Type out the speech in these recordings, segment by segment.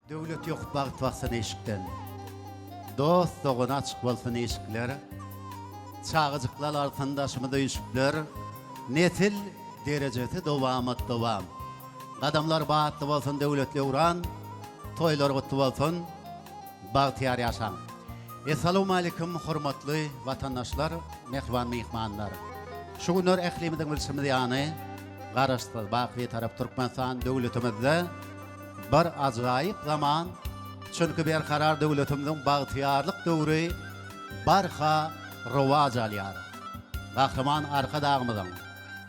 Döwlet ýok bagyt baksyn eşikden. Dost doguna açyk bolsun eşikler. Çağıjyklar altynda şymyda ýüşükler. Netil derejesi dowam. Adamlar baatly bolsun, döwletli uran, toýlar gutly bolsun, bagtyar ýaşaň. Assalamu alaykum hormatly vatandaşlar, mehman mehmanlar. Şu günler ählimiziň bilşimde ýany garaşdy baky tarap Türkmenistan döwletimizde bir ajaýyp zaman, çünki bir karar döwletimiziň bagtyarlyk döwri barha rowaj alýar. Gahryman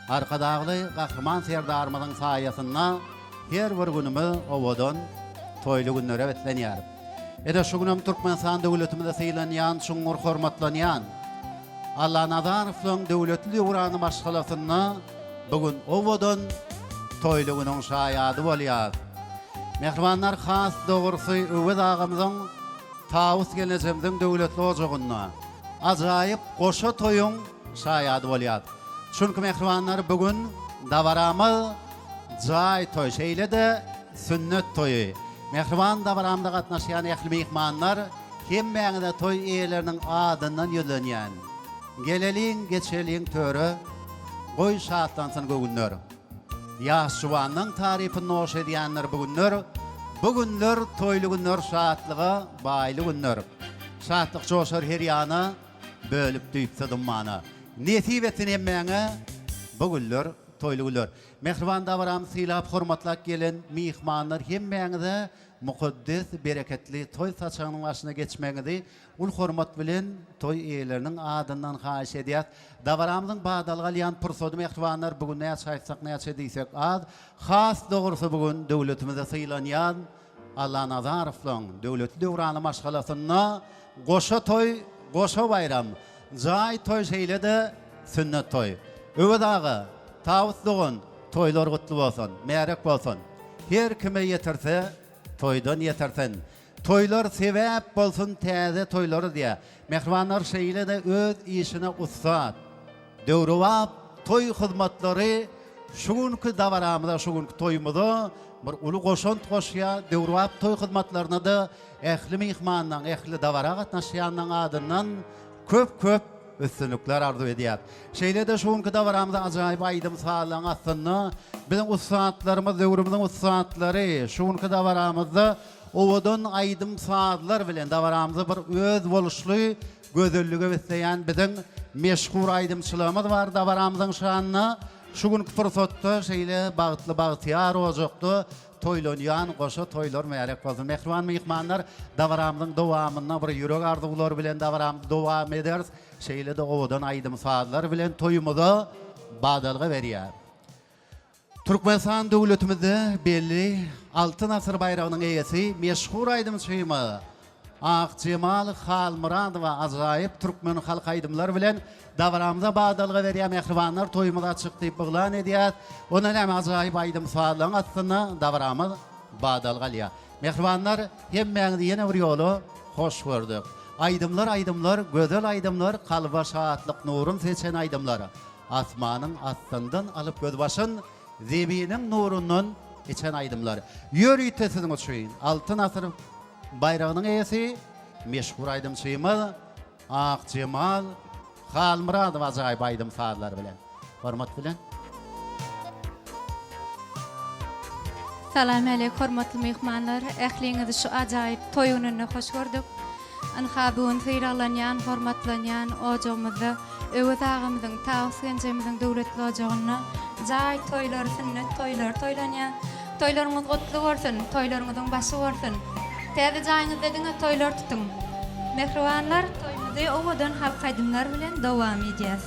arkadagly gahryman serdarymyzyň saýasynda her bir günümi owadan toýly günlere betlenýär. Ede şu günüm Türkmenistan döwletimizde sylanýan, şuňur hormatlanýan Allah Nazarowyň döwletli urany başgalasynda bugün owadan toýly günüň şaýady bolýar. Mehmanlar has dogrusy öwed agamyzyň tawus gelenjegimiň döwletli ojagyna ajaýyp goşa toýuň şaýady bolýar. Çünki mehmanlar bugün dawaramy jaý toý şeýlede sünnet toýy. Mehman dawaramda gatnaşýan ähli mehmanlar hemmäňde toý eýleriniň adyndan ýölenýän. Geleliň geçeliň töre goý şatlansyn gögünler. Ýaşuwanyň taryfyny noş edýänler bugünler toýly günler şatlyga baýly günler. Şatlyk joşar her ýana bölüp düýpse dummany. Netibetini emmäňe bugünler toýly günler. Mehriban dawaram sylaap hormatlap gelen mehmanlar hemmäňde mukaddes bereketli toy saçanyň başyna geçmeňidi ul hormat bilen toy eýleriniň adyndan haýyş edýär. Dawaramyň badalgalýan pursoty mehribanlar bugün näçe aýtsak näçe diýsek az, has dogrusy bugün döwletimizde sylanýan Allah Nazarowyň döwletli urany maşgalasyna goşa toy, goşa bayram, jaý toy şeýlede sünnet toy. Öwedagi tawus dogun toýlar gutly bolsun, märek bolsun. Her kime ýeterse toýdan ýetersen. Toýlar sebäp bolsun täze toýlar diýe. Mehmanlar şeýlede öz işine ussat. Döwrewap toy hyzmatlary şuňky dawaramyda, şuňky toýmyda bir uly goşan goşýa döwrewap toy hyzmatlaryna da ähli mehmanlaryň, ähli dawara gatnaşýanyň adyndan köp üstünlükler arzu edýär. Şeýlede şuňky dawaramyda ajaýyp aýdym sağlaň atynda biziň ussatlarymyz, döwrümizin ussatlary şuňky dawaramyzda owadan aýdym saatlar bilen dawaramyzy bir öz boluşly gözellige besleýän biziň meşhur aýdymçylygymyz bar dawaramyzyň şanyna şu günkü fursatda şeýle bagtly bagtyar ojakdy toýlanýan goşa toýlar märek bolsun. Mehriban mehmanlar dawaramyzyň dowamyna bir ýürek arzuwlary bilen dawaramyzy dowam ederiz. Şeýle de owadan aýdym saatlar bilen toýumyza badalga berýär. Türkmenistan döwletimizde belli altyn asyr bayragynyň eýesi meşhur aýdymçymy Akjemal Halmuradowa ajaýyp türkmen halk aýdymlary bilen dawaramyza badalga berýär. Mehribanlar toýumyza çykdyp byglan edýär. Ona näme ajaýyp aýdym saatlaryň atynda dawaramyz badalga alýar. Mehribanlar hemmäňizi ýene bir ýoly hoş gördük. Aydımlar, gözel aydımlar, kalba şahatlık nurun seçen aydımlar. Asmanın astından alıp gözbaşın, zebinin nurunun içen aydımlar. Yör ütesinin uçuyun, altın asır bayrağının eýesi, meşhur aydımçıyımız, Akjemal Halmuradow ajaýyp aydym saatlar bilen. Hormat bilen. Salam aleykum hormatly mehmanlar, ähliňizi şu ajaýyp toýunyna hoş gördük. Anhabun syralanýan, hormatlanýan ojagymyzda öwed agamyzyň tawus genjemimiň döwletli ojagyna jaý toýlar, sünnet toýlar toýlanýan. Toýlarymyz gutly bolsun, toýlarymyzyň başy bolsun. Täze jaýyňyzda diňe toýlar tutun. Mehribanlar toýmyzy owadan halk aýdymlar bilen dowam edýäs.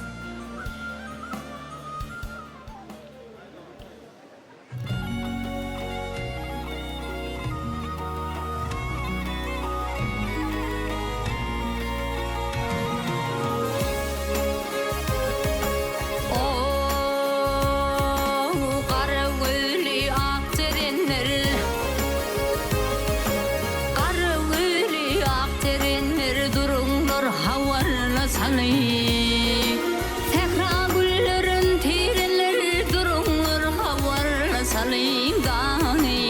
Tekrar güllerin tireleri durunlar havarla salingani.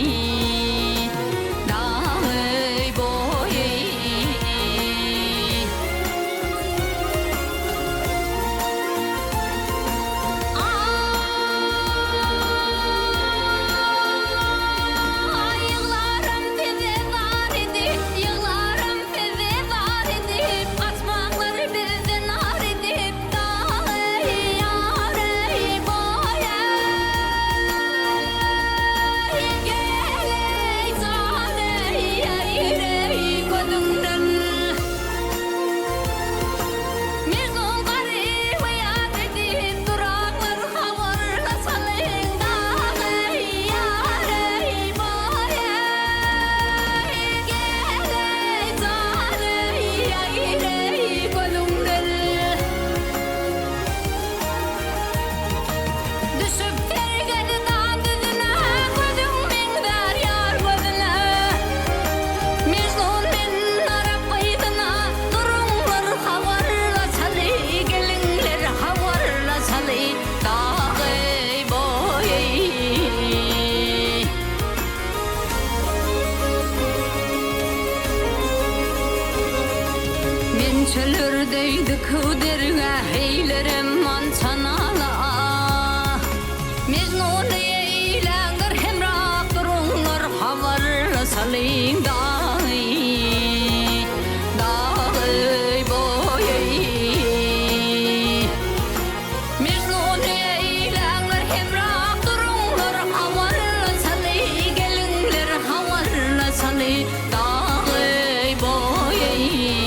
Geçelerdeydi kıderine heylerim mançanala Mecnun eylenir hemrak durunlar havar saling dahi Dahi boyay Mecnun eylenir hemrak durunlar havar saling gelinler havar saling dahi boyay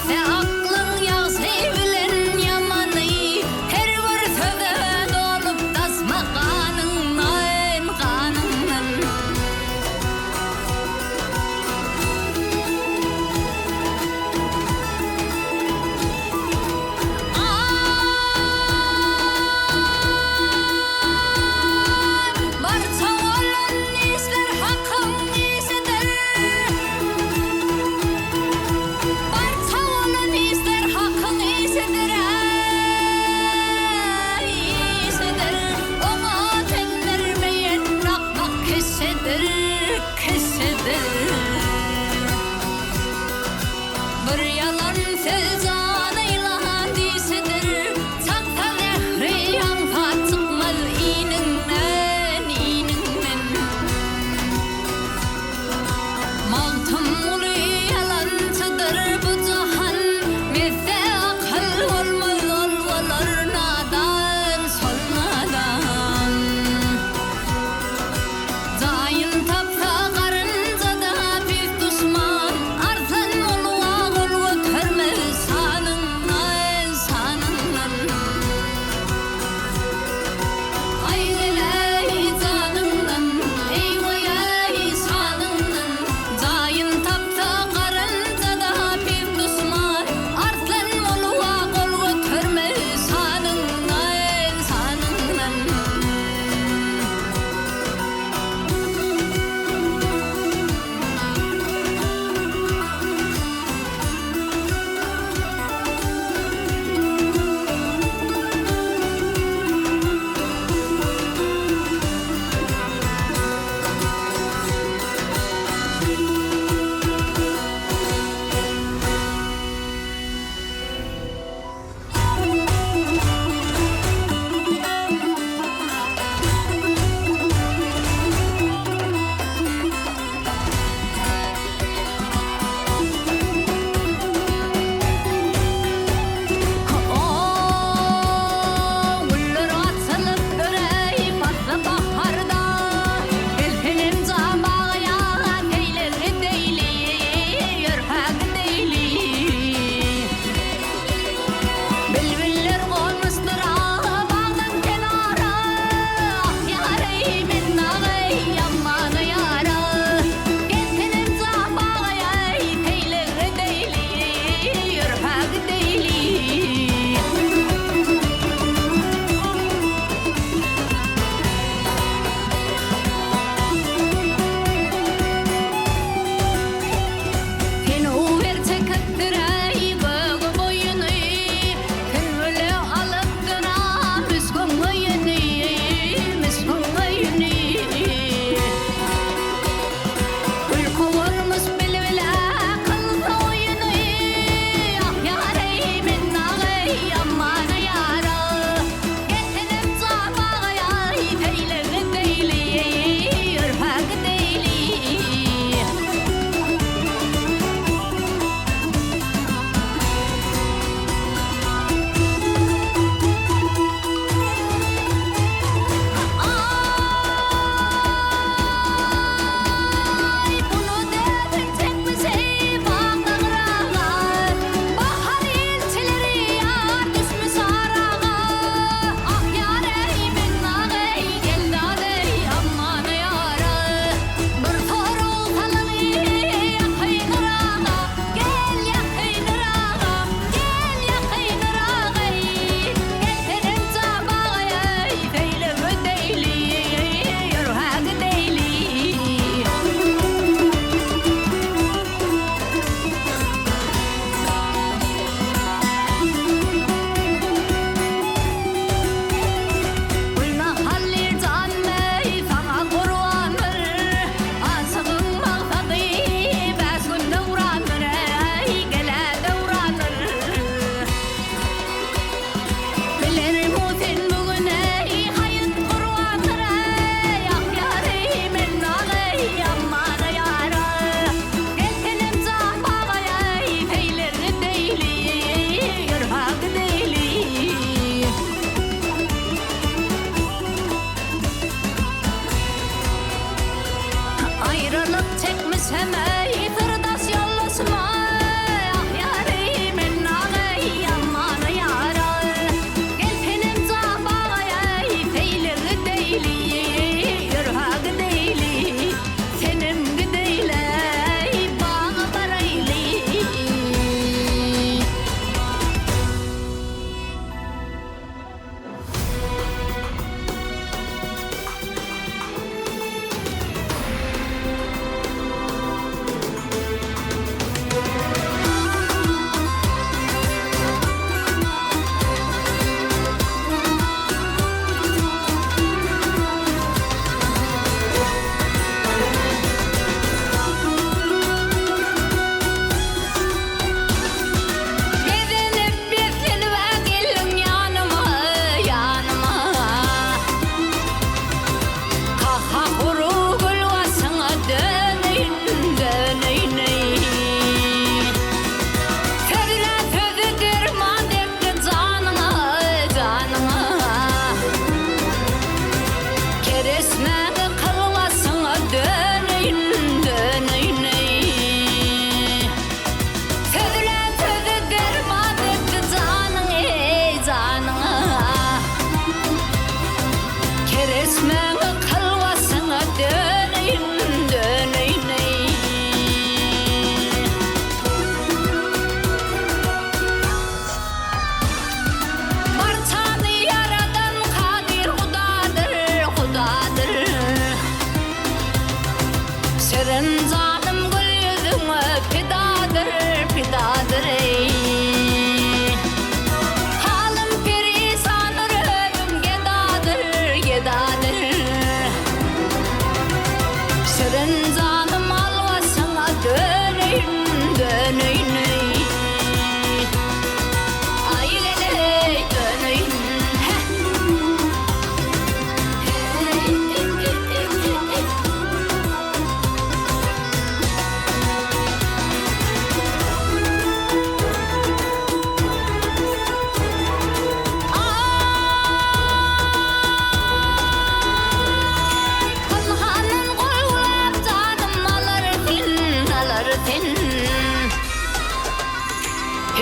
Now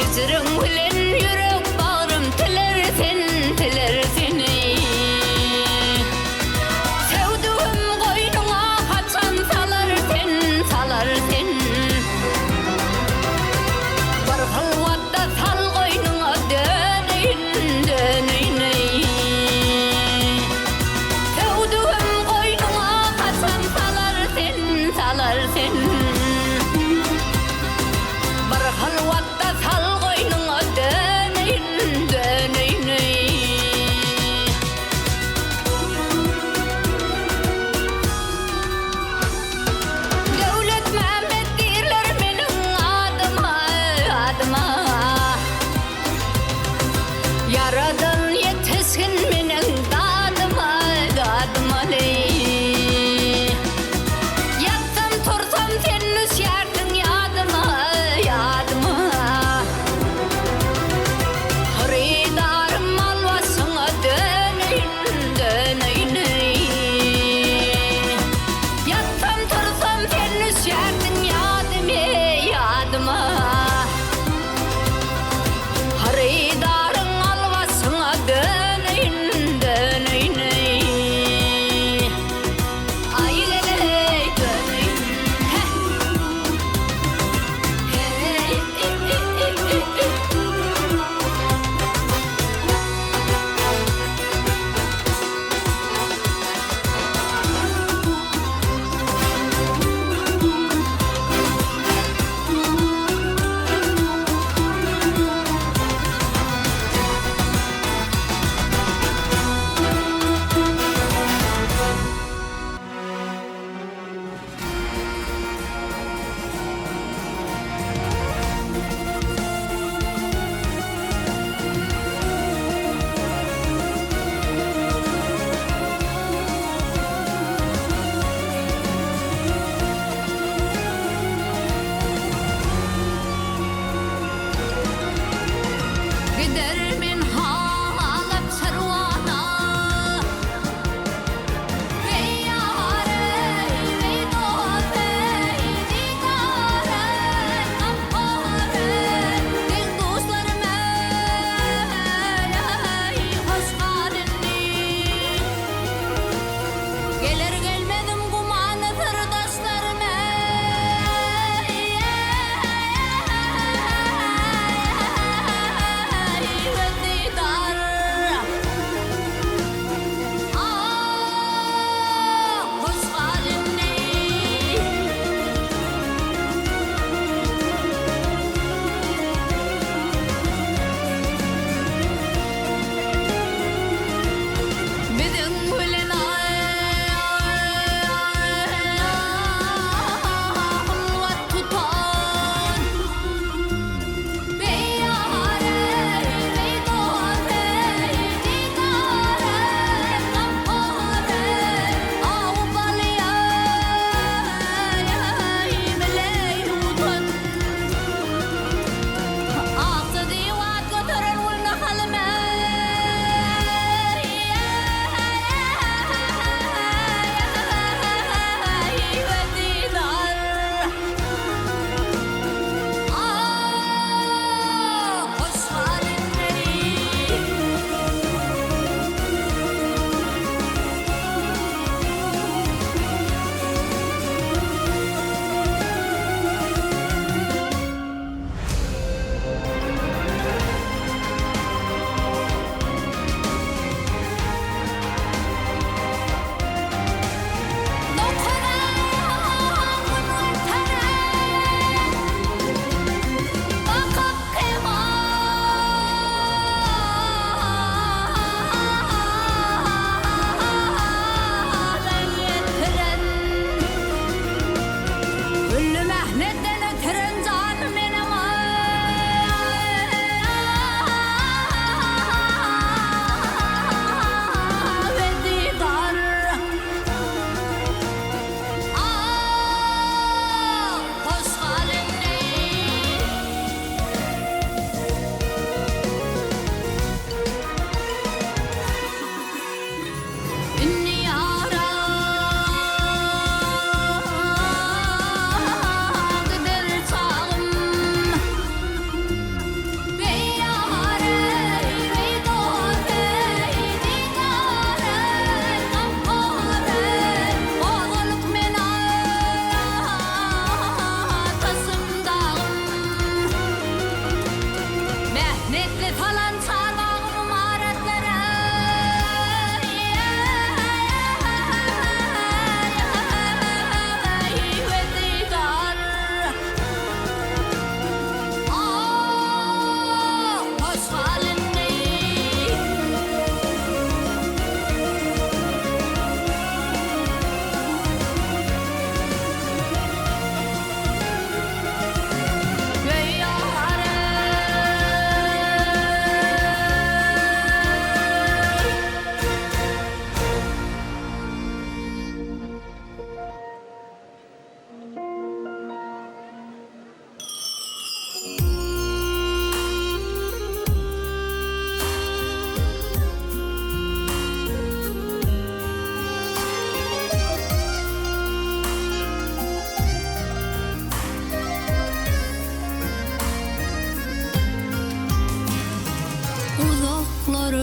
Hicrin bilen yürek bağrım tilersin tilersini Sevduğum koynuna kaçan salarsin salarsin Bir hılvatta sal koynuna döneyin döneyin Sevduğum koynuna kaçan salarsin salarsin Bir hılvatta sal koynuna döneyin döneyin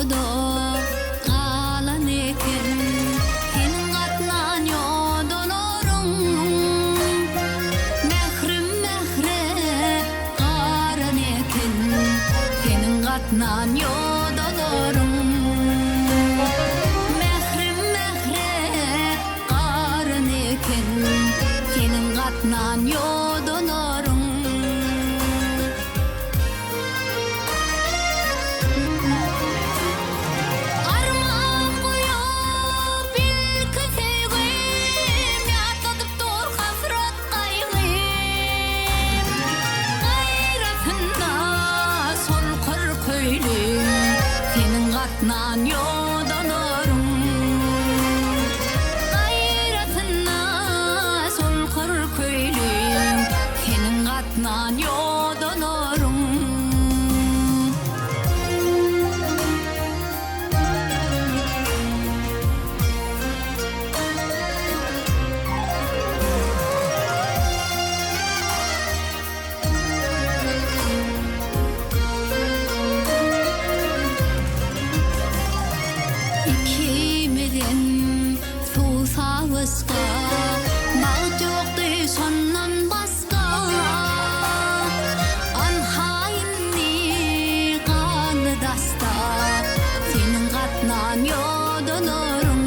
orada kalan eken senin katnan yodonorun mehrim mehre karan eken senin katnan yodonorun mehrim mehre karan eken senin katnan yodonorun armağan koyup ilki sevgim yatadıp dur hasret kaygım gayrasında sol kır köylüm senin katnan yodonorun gayrasında sol kır köylüm senin katnan yodonorun İkimizin susavızga bağıt yoktu sondan başka an hainli kanı dasta senin katnan yodonorun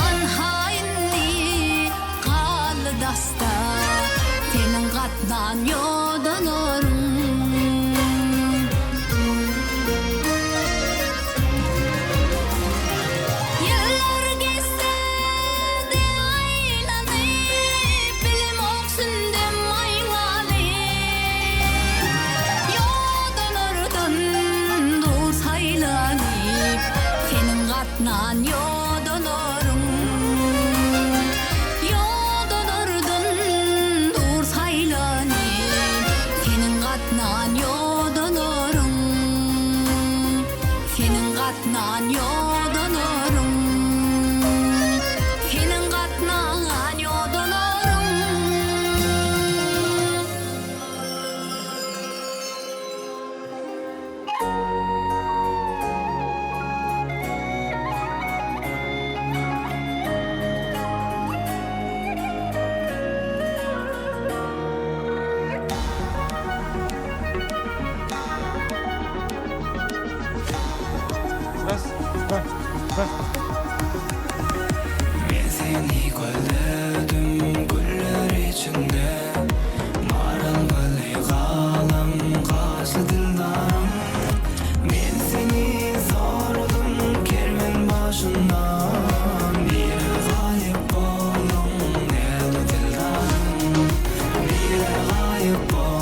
an hainli kanı dasta senin katnan yodonorun yıllar geçse de aylanıp bilim oksun dem aylanıp yodan oradan dur saylanıp senin katnan yodonorun yodan oradan dur saylanıp senin katnan yodonorun senin katnan yodonorun senin katnan yodonorun Men seni kolladım güller içinde Maral böyle kalam karşı dildarım Men seni sordum kermen başından Bir gayip oldum el dildarım Bir gayip oldum